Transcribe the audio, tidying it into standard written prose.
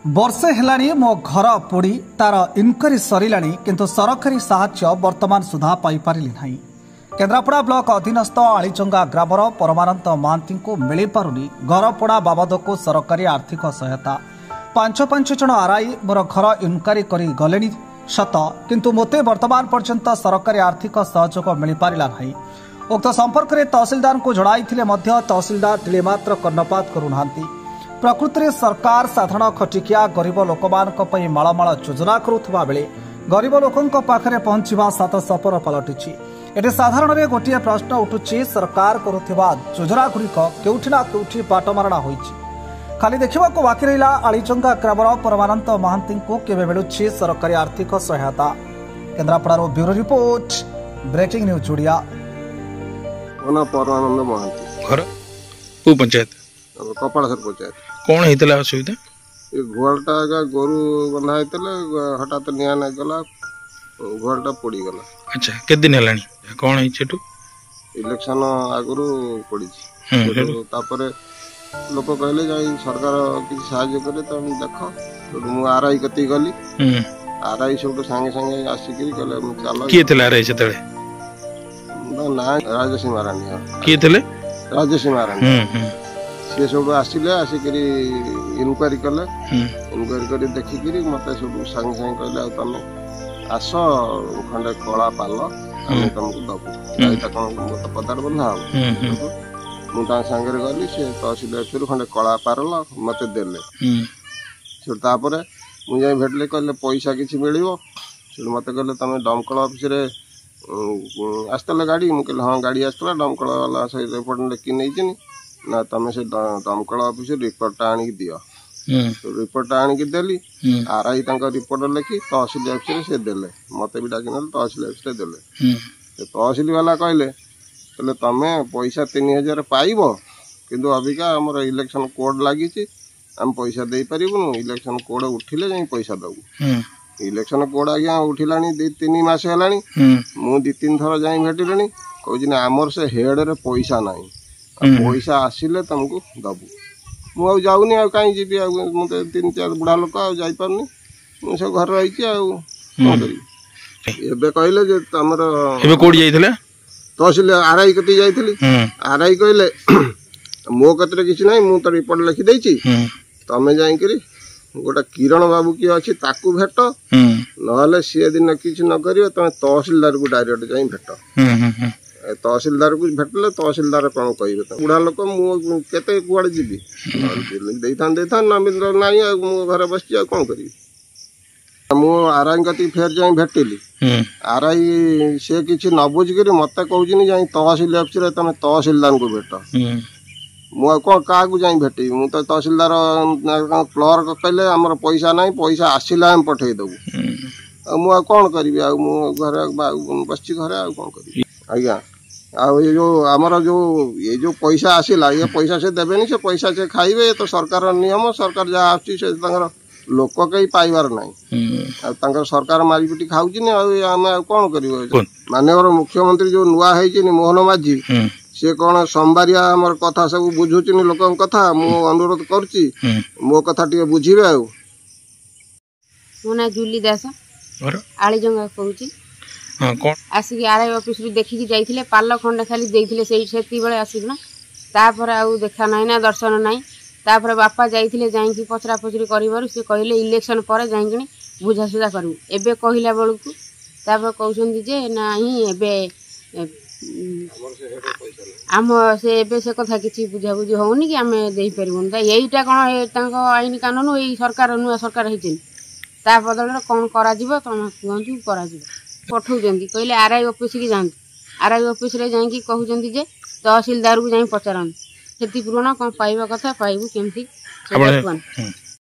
वर्षे हेलानी मो घर पोड़ी तार इनक्वारी सरिलानी किंतु सरकारी साहाय्य वर्तमान सुधा पाई पारिली नाही। केन्द्रापड़ा ब्लॉक अधीनस्थ आलीचंगा ग्रामर परमानंद महांती को मिल पारुनी घर पोड़ा बाबद को सरकारी आर्थिक सहायता। पांच जन आरआई मोर घर इनक्वारी करी गलेनी सत किंतु मोते वर्तमान पर्यंत सरकारी आर्थिक सहयोग मिल पारिला नाही। उक्त संपर्क में तहसीलदार को जणाइथिले मध्य तहसीलदार तिलेमात्र कर्णपात करुनाहांती। प्रकृति में सरकार साधारण खटिकिया गरीब लोकमानक मालमाल योजना करुवा बेले गरीब लोकों पाखरे पहुंचवा सात सपर पलटिछि। एटे साधारण में गोटे प्रश्न उठुछि, सरकार करुवा योजना गुड़िक केउठी ना केउठी बाटमारणा होइछि। खाली देखा बाकी रहा आलीचंगा ग्रामर परमानंद महांती को केबे मिलुछि सरकारी आर्थिक सहायता। केन्द्रापड़ारो bureau report breaking news Odia. Paramananda Mahanty घर को पंचायत कपाड़सर पंचायत कौन होता असुविधा ये घोड़टा आगे गोरु बंधा होता हठात निआ नहीं गला घोड़टा पड़ी गला। अच्छा के दिन है कौन है इलेक्शन आगु पड़ी तापर लोक कहले जाई सरकार किसी साहाय्य करे तो देख मु आरआई कति गली आरआई सब संगे संगे आसिक चल किए आरआई से ना राजसी महाराणी किए राजसी महाराणी सी सब आसिले आसिक इनक्वारी कले इनक्वारी कर देखिक मत सब संगे संगे कहले तुम आस खंडे कला पाल आम तुमको दबू कौन पदार बंधा हम मुझे सांगे गली से तहसील ऑफिस खंडे कला पारल मत देले तापर मुझे भेटले कहले पैसा किसी मिल मत कहले तुम दमकल ऑफिस आसला गाड़ी मुझे हाँ गाड़ी आसला दमकल वाला सहित रिपोर्ट लिखी नहीं ना तुम से दमकल ऑफिस रिपोर्ट आणिक दियो रिपोर्ट आणिक देली आरआई रिपोर्ट लिखी तहसील ऑफिस से देले मत भी डाक तहसील ऑफिस देले तहसील वाला कहले तुम पैसा 3000 पाइब किंतु अबिका आमर इलेक्शन कोड लगी आम पैसा दे पारूँ इलेक्शन कोड उठिले जाई पैसा दबू इलेक्शन कोड आज्ञा उठिला 2-3 मास है मु 2-3 थर जाई भेटिले कहूँ आमर से हेड रे पैसा ना पैसा आसिले तुमको दबू मुझे जाऊनी कहीं जी मुझे 3-4 बुढ़ा लोक जापारनी मुझे घर रही कहले तुम तहसील आरआई कति जाइली आरआई कहले मो कतरे किसी ना मु तो रिपोर्ट लिखिदे तमें जाइक गोटे किरण बाबू किए अच्छी ताकू भेट ना सी यदि किसी न कर तुम तहसीलदार को डायरेक्ट जा भेट तहसीलदार को भेटले तहसीलदार कौन कहे बुढ़ा लोक मुझे कड़े जी ना घर बस कौन करी मु आरआई कति फेर जा भेटिली आरआई से किसी न बुझिक मत कहूँ जा तहसील ऑफिस तुम तहसीलदार को भेट मु कौन क्या जा भेटी मु तो तहसीलदार क्लर्क कहले आमर पैसा ना पैसा आसला आम पठेदेबू मु कौन करी घर बस घरे कौन करी आज्ञा जो आमर जो पैसा आसला ये पैसा से देवेनि से पैसा से खाइबे तो सरकार नियम सरकार जहाँ आस लोक कहीं पाइबार ना सरकार मारिपिटी खाऊम कौन कर माननीय मुख्यमंत्री जो नुआ है मोहन माझी सी कौन सोमवारिया आमर कथा सब बुझुचनी लोक कथा मु अनुरोध करुच्ची मो कथा टे बुझे मो ना जूली दास आलीजंगा कहूँ आसिक आरआई ऑफिस देखिकी जाइए पाल खंडे खाली देते से आसिक तापर आउ देखा ना ना दर्शन ना तापर बापा जाइए जाइए पचरा पचरी कर कहले इलेक्शन पर जाइए बुझासुझा करूँ एबे कहला बेलू तापर कहते जे ना आम से एबे से कथा किसी बुझाबुझी होनी कि आम दे पारूँ यहीटा कौन आईन कानून यही सरकार नुआ सरकार होती बदल कौन करा तुम कहूँ कर पठाऊँ कहले आरआई ऑफिस की जातु आरआई ऑफिस जाकि कहते जे तहसीलदार को जाई पचार क्षतिपूरण कौन पाइबा कथा पाइबू केमती।